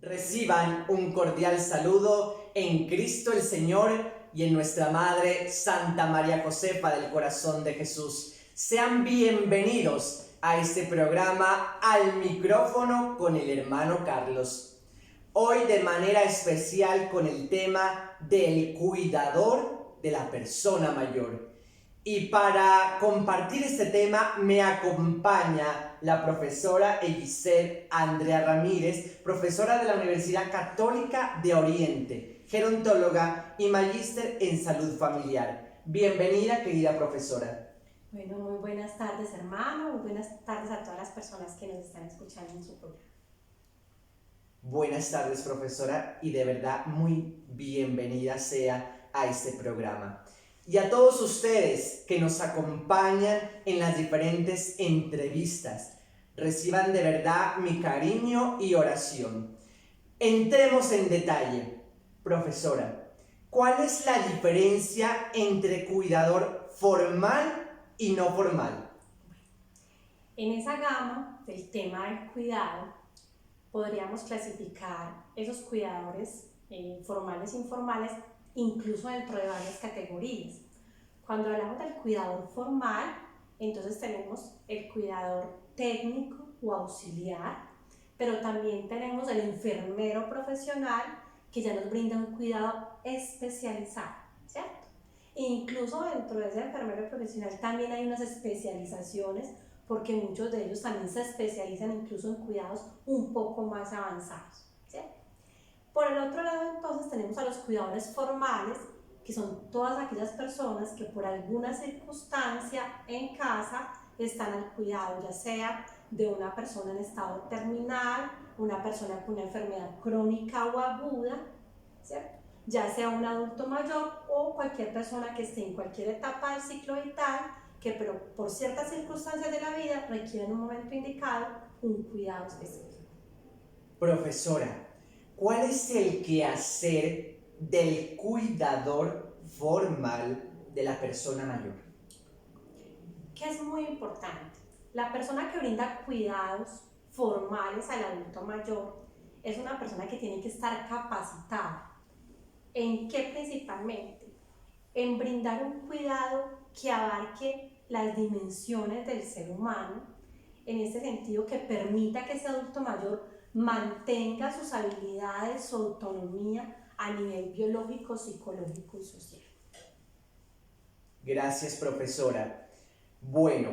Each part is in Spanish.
Reciban un cordial saludo en Cristo el Señor y en nuestra Madre Santa María Josefa del Corazón de Jesús. Sean bienvenidos a este programa Al Micrófono con el hermano Carlos. Hoy de manera especial con el tema del cuidador de la persona mayor. Y para compartir este tema me acompaña la profesora Eliseth Andrea Ramírez, profesora de la Universidad Católica de Oriente, gerontóloga y magíster en salud familiar. Bienvenida, querida profesora. Bueno, muy buenas tardes, hermano, muy buenas tardes a todas las personas que nos están escuchando en su programa. Buenas tardes, profesora, y de verdad muy bienvenida sea a este programa. Y a todos ustedes que nos acompañan en las diferentes entrevistas, reciban de verdad mi cariño y oración. Entremos en detalle. Profesora, ¿cuál es la diferencia entre cuidador formal y no formal? En esa gama del tema del cuidado, podríamos clasificar esos cuidadores formales e informales incluso dentro de varias categorías. Cuando hablamos del cuidador formal, entonces tenemos el cuidador técnico o auxiliar, pero también tenemos el enfermero profesional que ya nos brinda un cuidado especializado, ¿cierto? E incluso dentro de ese enfermero profesional también hay unas especializaciones, porque muchos de ellos también se especializan incluso en cuidados un poco más avanzados, ¿cierto? Por el otro lado, entonces, tenemos a los cuidadores formales, que son todas aquellas personas que por alguna circunstancia en casa están al cuidado, ya sea de una persona en estado terminal, una persona con una enfermedad crónica o aguda, ¿cierto? Ya sea un adulto mayor o cualquier persona que esté en cualquier etapa del ciclo vital, que pero por ciertas circunstancias de la vida requiere en un momento indicado un cuidado específico. Profesora, ¿cuál es el quehacer del cuidador formal de la persona mayor? Que es muy importante. La persona que brinda cuidados formales al adulto mayor es una persona que tiene que estar capacitada. ¿En qué principalmente? En brindar un cuidado que abarque las dimensiones del ser humano, en ese sentido que permita que ese adulto mayor mantenga sus habilidades, su autonomía a nivel biológico, psicológico y social. Gracias, profesora. Bueno,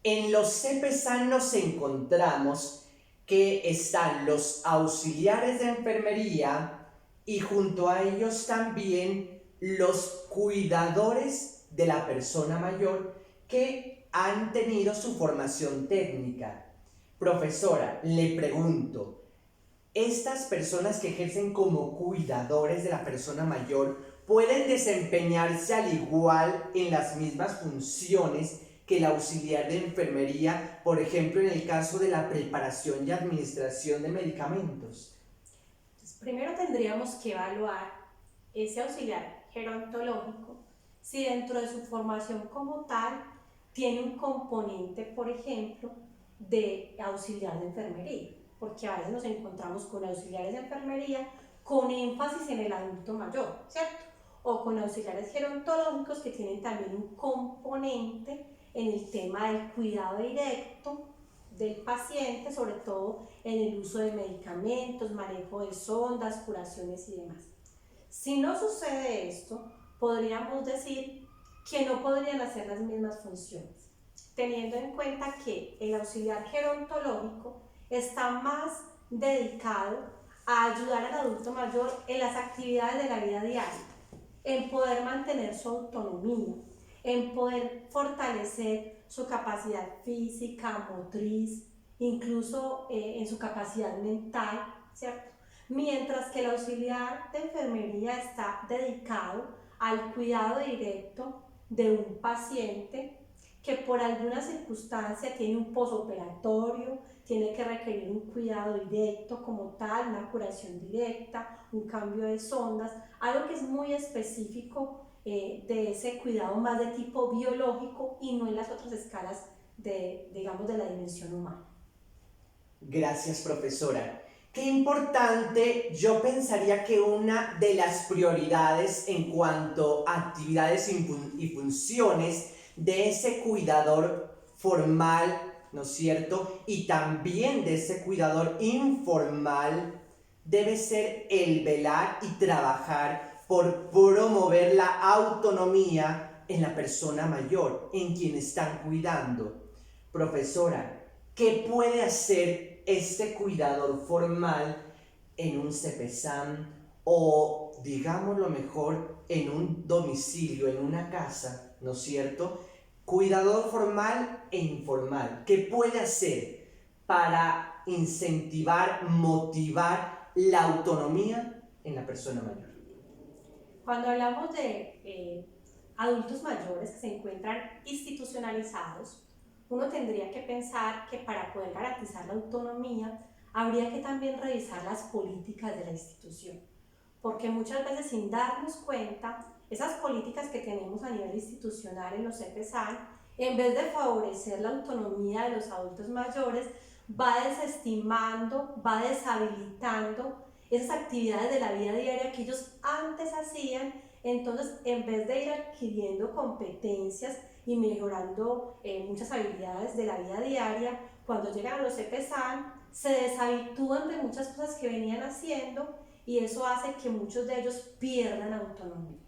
en los CPSAN nos encontramos que están los auxiliares de enfermería y junto a ellos también los cuidadores de la persona mayor que han tenido su formación técnica. Profesora, le pregunto, ¿estas personas que ejercen como cuidadores de la persona mayor pueden desempeñarse al igual en las mismas funciones que el auxiliar de enfermería, por ejemplo, en el caso de la preparación y administración de medicamentos? Entonces, primero tendríamos que evaluar ese auxiliar gerontológico si dentro de su formación como tal tiene un componente, por ejemplo, de auxiliar de enfermería, porque a veces nos encontramos con auxiliares de enfermería con énfasis en el adulto mayor, ¿cierto? O con auxiliares gerontológicos que tienen también un componente en el tema del cuidado directo del paciente, sobre todo en el uso de medicamentos, manejo de sondas, curaciones y demás. Si no sucede esto, podríamos decir que no podrían hacer las mismas funciones, teniendo en cuenta que el auxiliar gerontológico está más dedicado a ayudar al adulto mayor en las actividades de la vida diaria, en poder mantener su autonomía, en poder fortalecer su capacidad física, motriz, incluso en su capacidad mental, ¿cierto? Mientras que el auxiliar de enfermería está dedicado al cuidado directo de un paciente que por alguna circunstancia tiene un posoperatorio, tiene que requerir un cuidado directo como tal, una curación directa, un cambio de sondas, algo que es muy específico de ese cuidado más de tipo biológico y no en las otras escalas de, digamos, de la dimensión humana. Gracias, profesora. Qué importante, yo pensaría que una de las prioridades en cuanto a actividades y funciones de ese cuidador formal, ¿no es cierto? Y también de ese cuidador informal debe ser el velar y trabajar por promover la autonomía en la persona mayor, en quien están cuidando. Profesora, ¿qué puede hacer este cuidador formal en un CPSAM o, digámoslo mejor, en un domicilio, en una casa, ¿no es cierto? Cuidador formal e informal, ¿qué puede hacer para incentivar, motivar la autonomía en la persona mayor? Cuando hablamos de adultos mayores que se encuentran institucionalizados, uno tendría que pensar que para poder garantizar la autonomía habría que también revisar las políticas de la institución, porque muchas veces sin darnos cuenta, esas políticas que tenemos a nivel institucional en los CPSAN, en vez de favorecer la autonomía de los adultos mayores, va desestimando, va deshabilitando esas actividades de la vida diaria que ellos antes hacían. Entonces, en vez de ir adquiriendo competencias y mejorando muchas habilidades de la vida diaria, cuando llegan a los CPSAN, se deshabitúan de muchas cosas que venían haciendo y eso hace que muchos de ellos pierdan autonomía.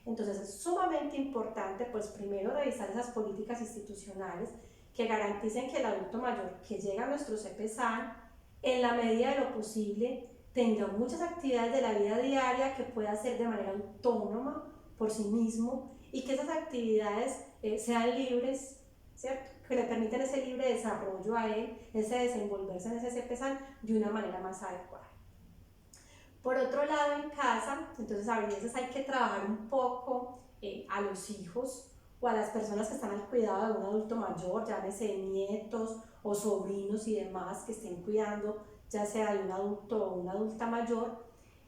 Entonces, es sumamente importante, pues, primero revisar esas políticas institucionales que garanticen que el adulto mayor que llega a nuestro CPSAN, en la medida de lo posible, tenga muchas actividades de la vida diaria que pueda hacer de manera autónoma por sí mismo y que esas actividades sean libres, ¿cierto? Que le permitan ese libre desarrollo a él, ese desenvolverse en ese CPSAN de una manera más adecuada. Por otro lado, en casa, entonces a veces hay que trabajar un poco a los hijos o a las personas que están al cuidado de un adulto mayor, llámese nietos o sobrinos y demás que estén cuidando ya sea de un adulto o una adulta mayor,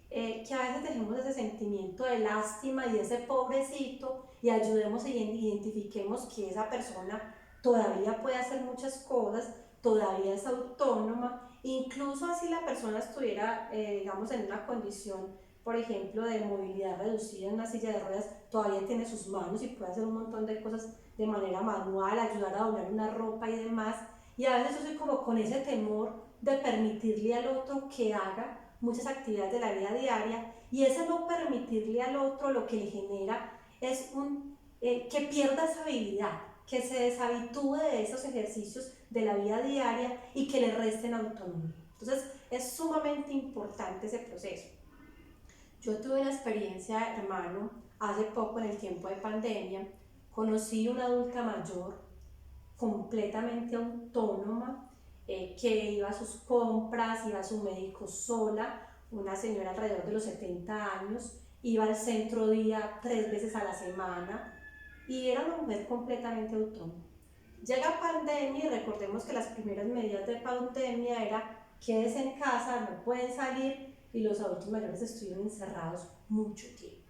que a veces dejemos ese sentimiento de lástima y ese pobrecito y ayudemos e identifiquemos que esa persona todavía puede hacer muchas cosas, todavía es autónoma, incluso así la persona estuviera, digamos, en una condición, por ejemplo, de movilidad reducida en una silla de ruedas, todavía tiene sus manos y puede hacer un montón de cosas de manera manual, ayudar a doblar una ropa y demás, y a veces yo soy como con ese temor de permitirle al otro que haga muchas actividades de la vida diaria, y ese no permitirle al otro lo que le genera es que pierda esa habilidad, que se deshabitúe de esos ejercicios de la vida diaria y que le resten autonomía. Entonces es sumamente importante ese proceso. Yo tuve una experiencia, hermano, hace poco en el tiempo de pandemia, conocí una adulta mayor completamente autónoma, que iba a sus compras, iba a su médico sola, una señora alrededor de los 70 años, iba al centro día 3 veces a la semana y era una mujer completamente autónoma. Llega pandemia y recordemos que las primeras medidas de pandemia era quédese en casa, no pueden salir, y los adultos mayores estuvieron encerrados mucho tiempo.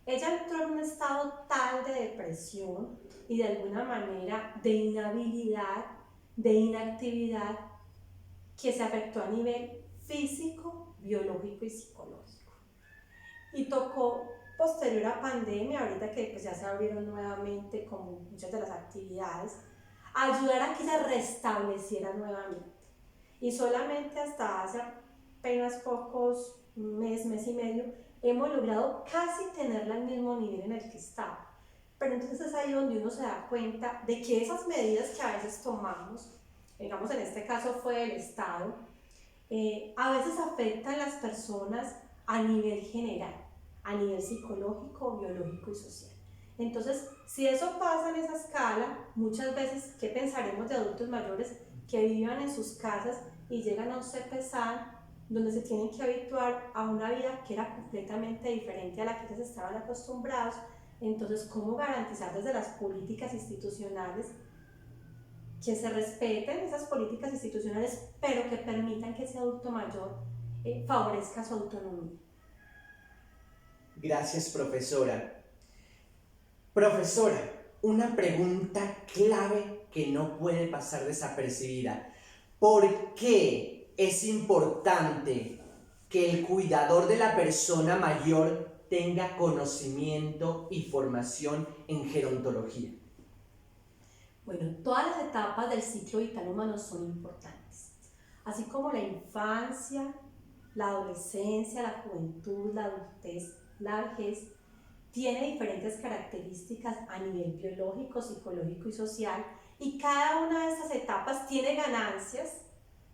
Ella entró en un estado tal de depresión y de alguna manera de inhabilidad, de inactividad, que se afectó a nivel físico, biológico y psicológico. Y tocó, posterior a pandemia, ahorita que pues ya se abrieron nuevamente como muchas de las actividades, ayudar a que ella restableciera nuevamente. Y solamente hasta hace apenas pocos mes y medio, hemos logrado casi tenerla al mismo nivel en el que estaba. Pero entonces es ahí donde uno se da cuenta de que esas medidas que a veces tomamos, digamos en este caso fue el Estado, a veces afectan a las personas a nivel general, a nivel psicológico, biológico y social. Entonces, si eso pasa en esa escala, muchas veces, ¿qué pensaremos de adultos mayores que vivan en sus casas y llegan a un CPSAN donde se tienen que habituar a una vida que era completamente diferente a la que ellos estaban acostumbrados? Entonces, ¿cómo garantizar desde las políticas institucionales que se respeten esas políticas institucionales, pero que permitan que ese adulto mayor favorezca su autonomía? Gracias, profesora. Profesora, una pregunta clave que no puede pasar desapercibida. ¿Por qué es importante que el cuidador de la persona mayor tenga conocimiento y formación en gerontología? Bueno, todas las etapas del ciclo vital humano son importantes, así como la infancia, la adolescencia, la juventud, la adultez, la vejez, tiene diferentes características a nivel biológico, psicológico y social, y cada una de estas etapas tiene ganancias,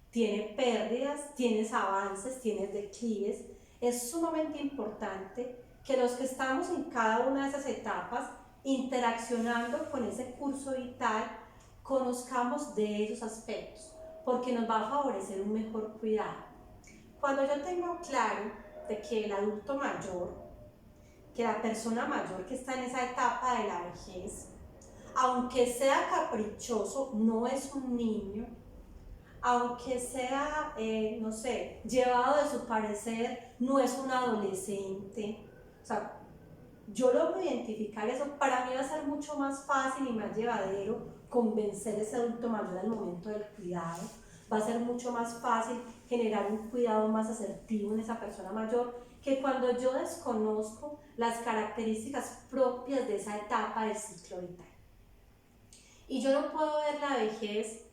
tiene pérdidas, tiene avances, tiene declives. Es sumamente importante que los que estamos en cada una de esas etapas, interaccionando con ese curso vital, conozcamos de esos aspectos, porque nos va a favorecer un mejor cuidado. Cuando yo tengo claro de que el adulto mayor, que la persona mayor que está en esa etapa de la vejez, aunque sea caprichoso, no es un niño, aunque sea, no sé, llevado de su parecer, no es un adolescente. O sea, yo logro identificar eso, para mí va a ser mucho más fácil y más llevadero convencer a ese adulto mayor al momento del cuidado. Va a ser mucho más fácil generar un cuidado más asertivo en esa persona mayor, que cuando yo desconozco las características propias de esa etapa del ciclo vital. Y yo no puedo ver la vejez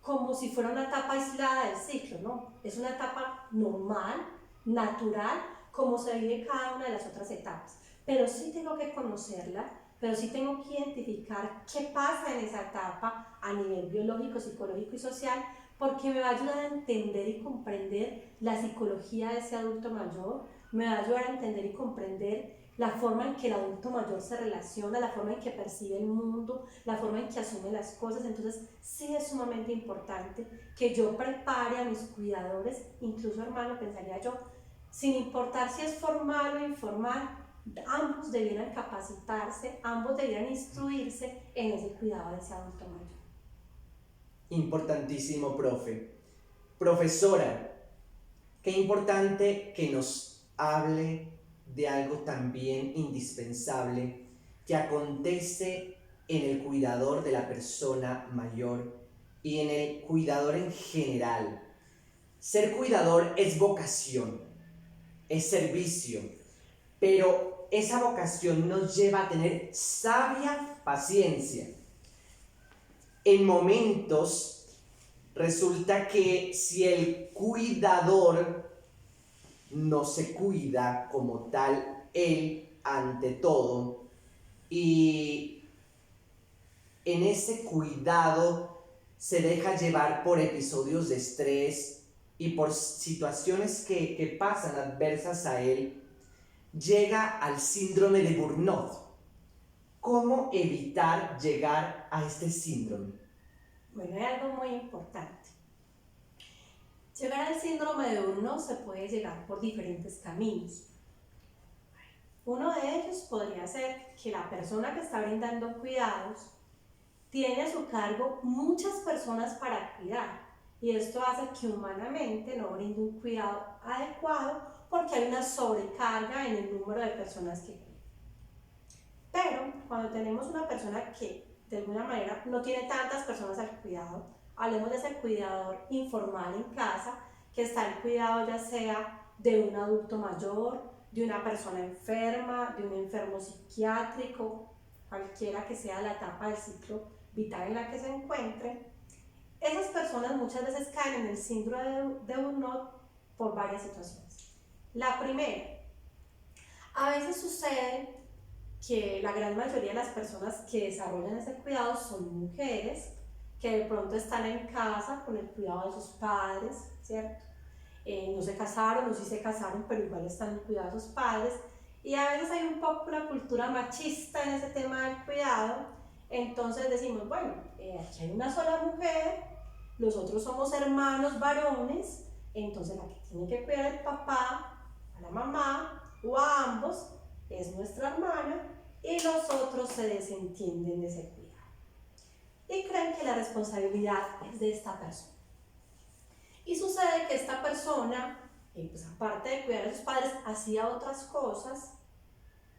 como si fuera una etapa aislada del ciclo, ¿no? Es una etapa normal, natural, como se vive cada una de las otras etapas. Pero sí tengo que conocerla, pero sí tengo que identificar qué pasa en esa etapa a nivel biológico, psicológico y social, porque me va a ayudar a entender y comprender la psicología de ese adulto mayor, me va a ayudar a entender y comprender la forma en que el adulto mayor se relaciona, la forma en que percibe el mundo, la forma en que asume las cosas. Entonces sí es sumamente importante que yo prepare a mis cuidadores, incluso hermano, pensaría yo, sin importar si es formal o informal, ambos debieran capacitarse, ambos debieran instruirse en ese cuidado de ese adulto mayor. Importantísimo, profe. Profesora, qué importante que nos hable de algo también indispensable que acontece en el cuidador de la persona mayor y en el cuidador en general. Ser cuidador es vocación, es servicio, pero esa vocación nos lleva a tener sabia paciencia. En momentos resulta que si el cuidador no se cuida como tal él ante todo, y en ese cuidado se deja llevar por episodios de estrés y por situaciones que pasan adversas a él, llega al síndrome de burnout. ¿Cómo evitar llegar a este síndrome? Bueno, hay algo muy importante. Llegar al síndrome de burnout se puede llegar por diferentes caminos. Uno de ellos podría ser que la persona que está brindando cuidados tiene a su cargo muchas personas para cuidar, y esto hace que humanamente no brinde un cuidado adecuado porque hay una sobrecarga en el número de personas que cuida. Pero cuando tenemos una persona que de alguna manera no tiene tantas personas al cuidado, hablemos de ese cuidador informal en casa, que está el cuidado ya sea de un adulto mayor, de una persona enferma, de un enfermo psiquiátrico, cualquiera que sea la etapa del ciclo vital en la que se encuentre. Esas personas muchas veces caen en el síndrome de burnout por varias situaciones. La primera, a veces sucede que la gran mayoría de las personas que desarrollan ese cuidado son mujeres que de pronto están en casa con el cuidado de sus padres, ¿cierto? No se casaron o sí se casaron, pero igual están en cuidado de sus padres, y a veces hay un poco una cultura machista en ese tema del cuidado. Entonces decimos, bueno, aquí hay una sola mujer, los otros somos hermanos varones, entonces la que tiene que cuidar al papá, a la mamá o a ambos es nuestra hermana, y los otros se desentienden de ese cuidado y creen que la responsabilidad es de esta persona. Y sucede que esta persona, pues aparte de cuidar a sus padres, hacía otras cosas.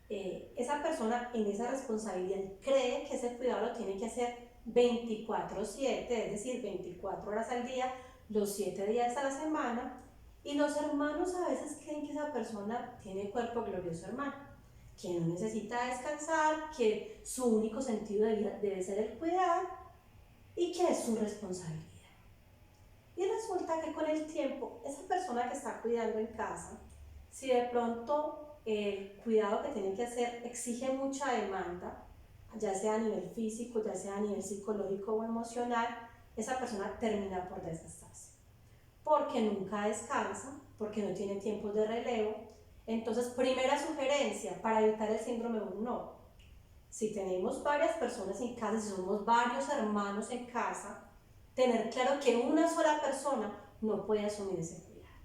Esa persona en esa responsabilidad cree que ese cuidado lo tiene que hacer 24/7, es decir, 24 horas al día, los 7 días a la semana, y los hermanos a veces creen que esa persona tiene cuerpo glorioso, hermano, que no necesita descansar, que su único sentido de vida debe ser el cuidar y que es su responsabilidad. Y resulta que con el tiempo, esa persona que está cuidando en casa, si de pronto el cuidado que tiene que hacer exige mucha demanda, ya sea a nivel físico, ya sea a nivel psicológico o emocional, esa persona termina por desgastarse, porque nunca descansa, porque no tiene tiempos de relevo. Entonces, primera sugerencia para evitar el síndrome de burnout: si tenemos varias personas en casa, si somos varios hermanos en casa, tener claro que una sola persona no puede asumir ese cuidado.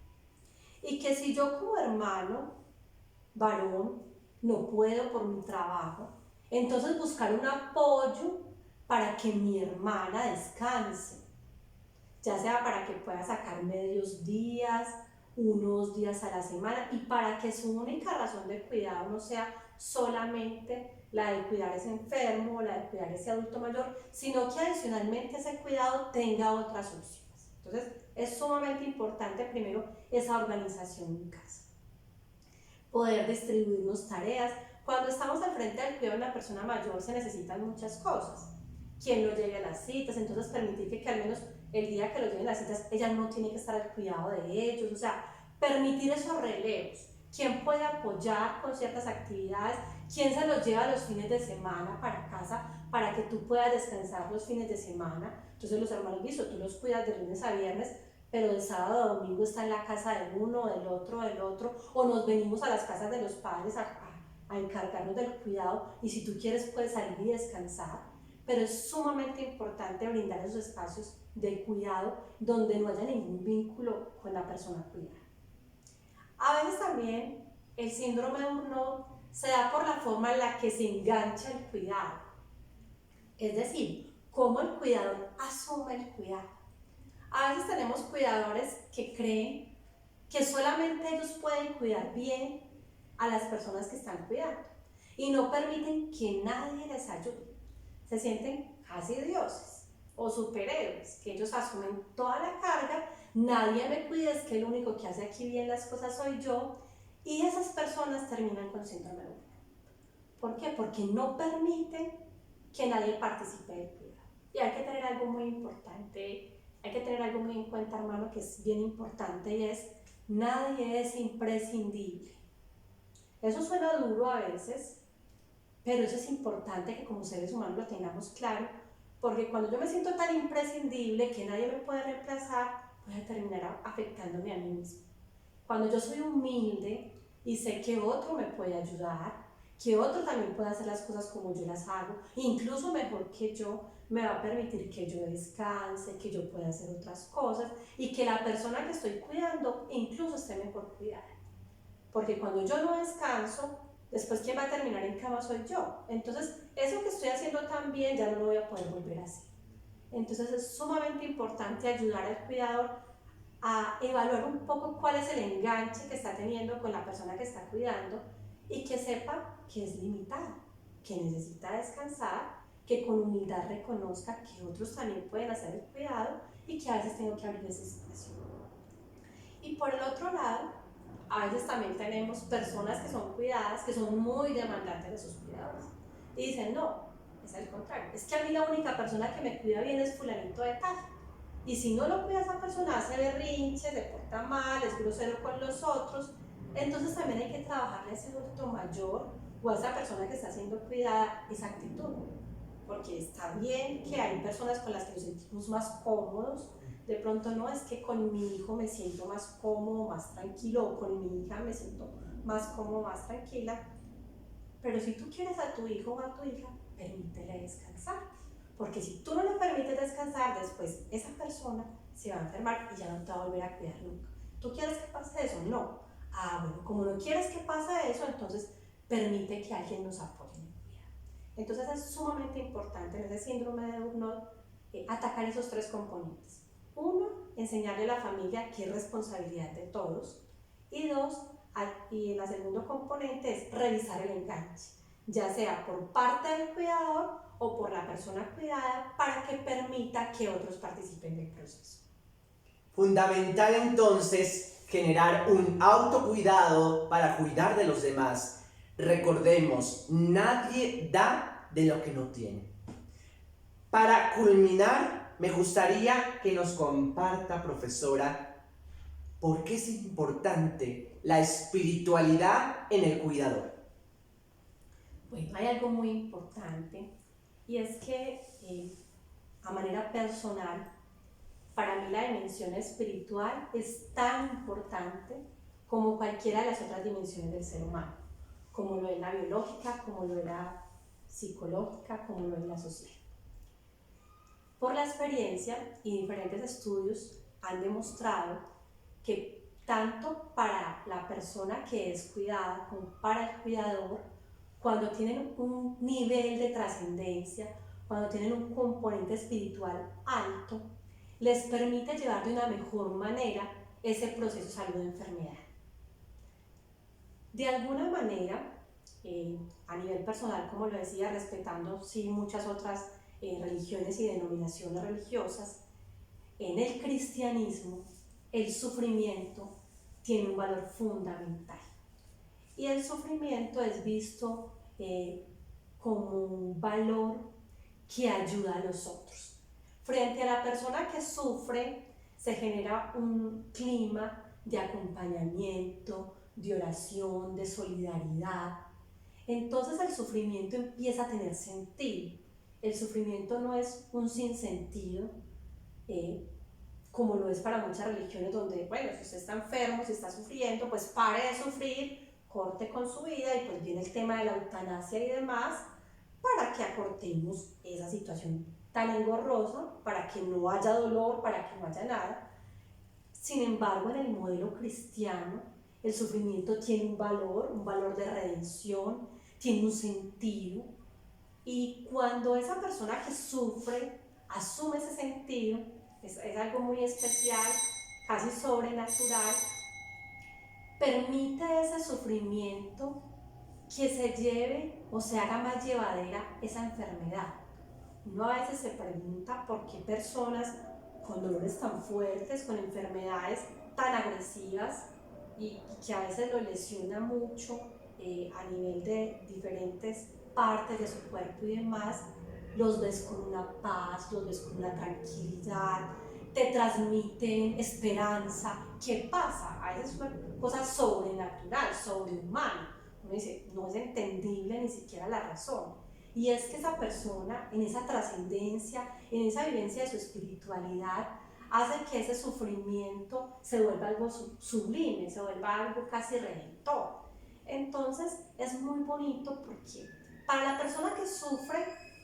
Y que si yo como hermano, varón, no puedo por mi trabajo, entonces buscar un apoyo para que mi hermana descanse, ya sea para que pueda sacar medios días, unos días a la semana, y para que su única razón de cuidado no sea solamente la de cuidar a ese enfermo, la de cuidar a ese adulto mayor, sino que adicionalmente ese cuidado tenga otras opciones. Entonces, es sumamente importante primero esa organización en casa. Poder distribuirnos tareas. Cuando estamos al frente del cuidado de una persona mayor se necesitan muchas cosas. Quien no llegue a las citas, entonces permitir que al menos el día que lo lleguen las citas, ella no tiene que estar al cuidado de ellos, o sea, permitir esos relevos. ¿Quién puede apoyar con ciertas actividades? ¿Quién se los lleva los fines de semana para casa para que tú puedas descansar los fines de semana? Entonces los hermanos, listo, tú los cuidas de lunes a viernes, pero el sábado a domingo está en la casa de uno, del otro, o nos venimos a las casas de los padres a encargarnos del cuidado, y si tú quieres puedes salir y descansar. Pero es sumamente importante brindar esos espacios de cuidado donde no haya ningún vínculo con la persona cuidada. A veces también el síndrome de burnout se da por la forma en la que se engancha el cuidado, es decir, cómo el cuidador asume el cuidado. A veces tenemos cuidadores que creen que solamente ellos pueden cuidar bien a las personas que están cuidando y no permiten que nadie les ayude. Se sienten casi dioses o superhéroes, que ellos asumen toda la carga, nadie me cuida, es que el único que hace aquí bien las cosas soy yo, y esas personas terminan con síndrome de burnout. ¿Por qué? Porque no permiten que nadie participe del cuidado. Y hay que tener algo muy importante, hay que tener algo muy en cuenta, hermano, que es bien importante, y es: nadie es imprescindible. Eso suena duro a veces, pero eso es importante que como seres humanos lo tengamos claro, porque cuando yo me siento tan imprescindible que nadie me puede reemplazar, voy a terminar afectándome a mí mismo. Cuando yo soy humilde y sé que otro me puede ayudar, que otro también puede hacer las cosas como yo las hago, incluso mejor que yo, me va a permitir que yo descanse, que yo pueda hacer otras cosas y que la persona que estoy cuidando incluso esté mejor cuidada. Porque cuando yo no descanso, después quien va a terminar en cama soy yo. Entonces, eso que estoy haciendo tan bien ya no lo voy a poder volver a hacer. Entonces, es sumamente importante ayudar al cuidador a evaluar un poco cuál es el enganche que está teniendo con la persona que está cuidando y que sepa que es limitado, que necesita descansar, que con humildad reconozca que otros también pueden hacer el cuidado y que a veces tengo que abrir ese espacio. Y por el otro lado, a veces también tenemos personas que son cuidadas, que son muy demandantes de sus cuidadores y dicen: no, es al contrario, es que a mí la única persona que me cuida bien es fulanito de tal, y si no lo cuida esa persona hace berrinche, se porta mal, es grosero con los otros. Entonces también hay que trabajarle a ese adulto mayor o a esa persona que está siendo cuidada esa actitud, porque está bien que hay personas con las que nos sentimos más cómodos. De pronto no, es que con mi hijo me siento más cómodo, más tranquilo, o con mi hija me siento más cómodo, más tranquila. Pero si tú quieres a tu hijo o a tu hija, permítele descansar, porque si tú no le permites descansar, después esa persona se va a enfermar y ya no te va a volver a cuidar nunca. ¿Tú quieres que pase eso? No. Bueno, como no quieres que pase eso, entonces permite que alguien nos apoye en el cuidado. Entonces es sumamente importante en ese síndrome de burnout atacar esos tres componentes. Uno, enseñarle a la familia que es responsabilidad de todos. Y dos, y el segundo componente es revisar el enganche, ya sea por parte del cuidador o por la persona cuidada, para que permita que otros participen del proceso. Fundamental entonces generar un autocuidado para cuidar de los demás. Recordemos, nadie da de lo que no tiene. Para culminar, me gustaría que nos comparta, profesora, por qué es importante la espiritualidad en el cuidador. Bueno, hay algo muy importante y es que a manera personal, para mí la dimensión espiritual es tan importante como cualquiera de las otras dimensiones del ser humano, como lo es la biológica, como lo es la psicológica, como lo es la social. Por la experiencia y diferentes estudios han demostrado que tanto para la persona que es cuidada como para el cuidador, cuando tienen un nivel de trascendencia, cuando tienen un componente espiritual alto, les permite llevar de una mejor manera ese proceso salud-enfermedad. De alguna manera, a nivel personal, como lo decía, respetando sí muchas otras religiones y denominaciones religiosas, en el cristianismo el sufrimiento tiene un valor fundamental y el sufrimiento es visto como un valor que ayuda a los otros. Frente a la persona que sufre se genera un clima de acompañamiento, de oración, de solidaridad. Entonces el sufrimiento empieza a tener sentido. El sufrimiento no es un sinsentido, como lo es para muchas religiones donde, bueno, si usted está enfermo, si está sufriendo, pues pare de sufrir, corte con su vida y pues viene el tema de la eutanasia y demás para que acortemos esa situación tan engorrosa, para que no haya dolor, para que no haya nada. Sin embargo, en el modelo cristiano, el sufrimiento tiene un valor de redención, tiene un sentido, y cuando esa persona que sufre asume ese sentido, es algo muy especial, casi sobrenatural, permite ese sufrimiento que se lleve o se haga más llevadera esa enfermedad. Uno a veces se pregunta por qué personas con dolores tan fuertes, con enfermedades tan agresivas y que a veces lo lesiona mucho a nivel de diferentes partes de su cuerpo y demás, los ves con una paz, los ves con una tranquilidad, te transmiten esperanza. ¿Qué pasa? A veces es una cosa sobrenatural, sobrehumana. Uno dice, no es entendible ni siquiera la razón. Y es que esa persona, en esa trascendencia, en esa vivencia de su espiritualidad, hace que ese sufrimiento se vuelva algo sublime, se vuelva algo casi redentor. Entonces es muy bonito porque para la persona que sufre,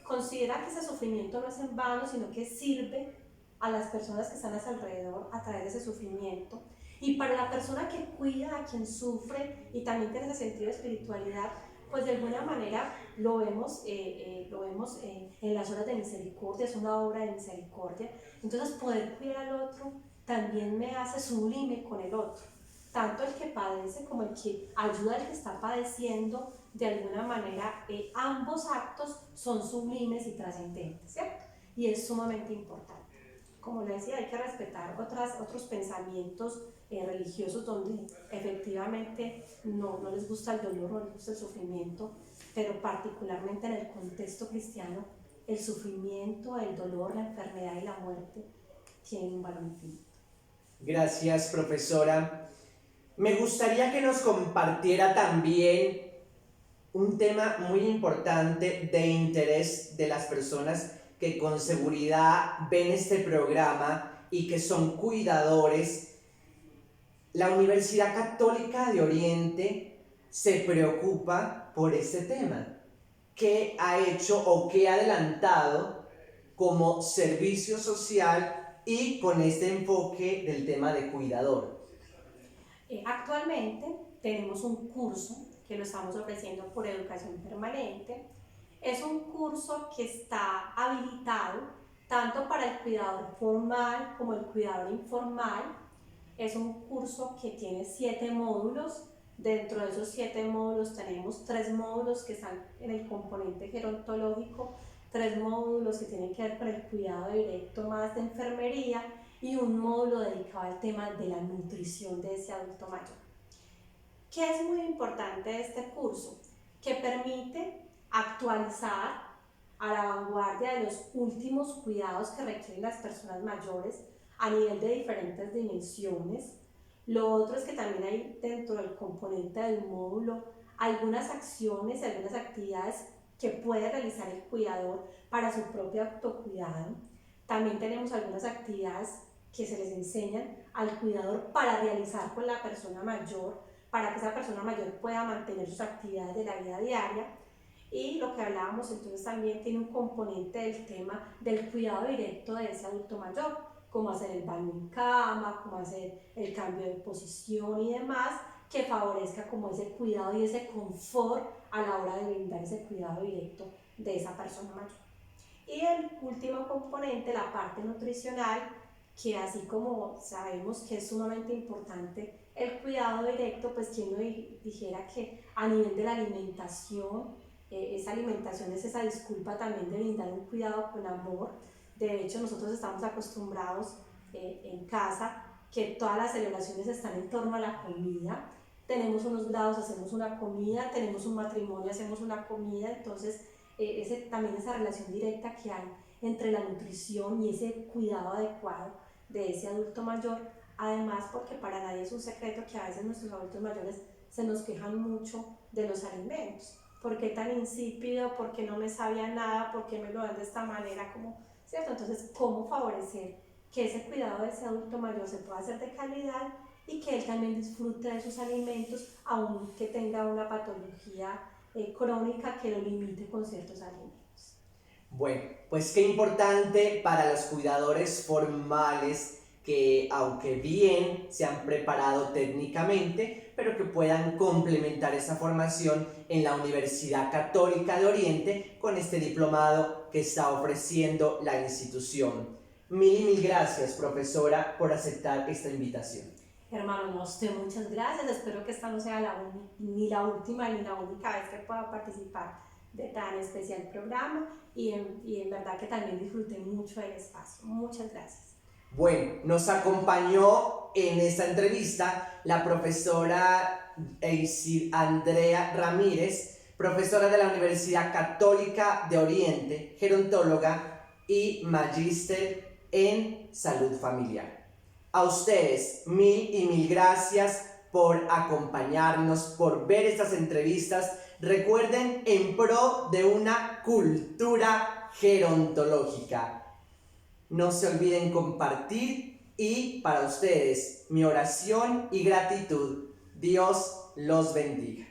considera que ese sufrimiento no es en vano, sino que sirve a las personas que están a su alrededor a través de ese sufrimiento. Y para la persona que cuida a quien sufre y también tiene ese sentido de espiritualidad, pues de alguna manera lo vemos en las horas de misericordia, es una obra de misericordia. Entonces poder cuidar al otro también me hace sublime con el otro. Tanto el que padece como el que ayuda al que está padeciendo, de alguna manera ambos actos son sublimes y trascendentes, ¿cierto? Y es sumamente importante. Como le decía, hay que respetar otros pensamientos religiosos donde efectivamente no les gusta el dolor, no les gusta el sufrimiento, pero particularmente en el contexto cristiano, el sufrimiento, el dolor, la enfermedad y la muerte tienen un valor infinito. Gracias, profesora. Me gustaría que nos compartiera también un tema muy importante de interés de las personas que con seguridad ven este programa y que son cuidadores. La Universidad Católica de Oriente se preocupa por este tema. ¿Qué ha hecho o qué ha adelantado como servicio social y con este enfoque del tema de cuidador? Actualmente tenemos un curso que lo estamos ofreciendo por educación permanente. Es un curso que está habilitado tanto para el cuidador formal como el cuidador informal. Es un curso que tiene 7 módulos. Dentro de esos 7 módulos tenemos 3 módulos que están en el componente gerontológico, 3 módulos que tienen que ver con el cuidado directo más de enfermería y un módulo dedicado al tema de la nutrición de ese adulto mayor. ¿Qué es muy importante de este curso? Que permite actualizar a la vanguardia de los últimos cuidados que requieren las personas mayores a nivel de diferentes dimensiones. Lo otro es que también hay dentro del componente del módulo algunas acciones, algunas actividades que puede realizar el cuidador para su propio autocuidado. También tenemos algunas actividades que se les enseñan al cuidador para realizar con la persona mayor, para que esa persona mayor pueda mantener sus actividades de la vida diaria. Y lo que hablábamos entonces también tiene un componente del tema del cuidado directo de ese adulto mayor, como hacer el baño en cama, como hacer el cambio de posición y demás, que favorezca como ese cuidado y ese confort a la hora de brindar ese cuidado directo de esa persona mayor. Y el último componente, la parte nutricional, que así como sabemos que es sumamente importante el cuidado directo, pues quien no dijera que a nivel de la alimentación, esa alimentación es esa disculpa también de brindar un cuidado con amor. De hecho, nosotros estamos acostumbrados en casa que todas las celebraciones están en torno a la comida. Tenemos unos grados, hacemos una comida, tenemos un matrimonio, hacemos una comida. Entonces, también esa relación directa que hay entre la nutrición y ese cuidado adecuado de ese adulto mayor. Además, porque para nadie es un secreto que a veces nuestros adultos mayores se nos quejan mucho de los alimentos. ¿Por qué tan insípido? ¿Por qué no me sabía nada? ¿Por qué me lo dan de esta manera? ¿Cierto? Entonces, ¿cómo favorecer que ese cuidado de ese adulto mayor se pueda hacer de calidad y que él también disfrute de esos alimentos, aunque tenga una patología crónica que lo limite con ciertos alimentos? Bueno, pues qué importante para los cuidadores formales que, aunque bien se han preparado técnicamente, pero que puedan complementar esa formación en la Universidad Católica de Oriente con este diplomado que está ofreciendo la institución. Mil gracias, profesora, por aceptar esta invitación. Hermano, no, usted muchas gracias. Espero que esta no sea ni la última ni la única vez que pueda participar de tan especial programa y en verdad que también disfruté mucho del espacio. Muchas gracias. Bueno, nos acompañó en esta entrevista la profesora Eisir Andrea Ramírez, profesora de la Universidad Católica de Oriente, gerontóloga y magíster en salud familiar. A ustedes mil gracias por acompañarnos, por ver estas entrevistas. Recuerden, en pro de una cultura gerontológica. No se olviden compartir y para ustedes mi oración y gratitud. Dios los bendiga.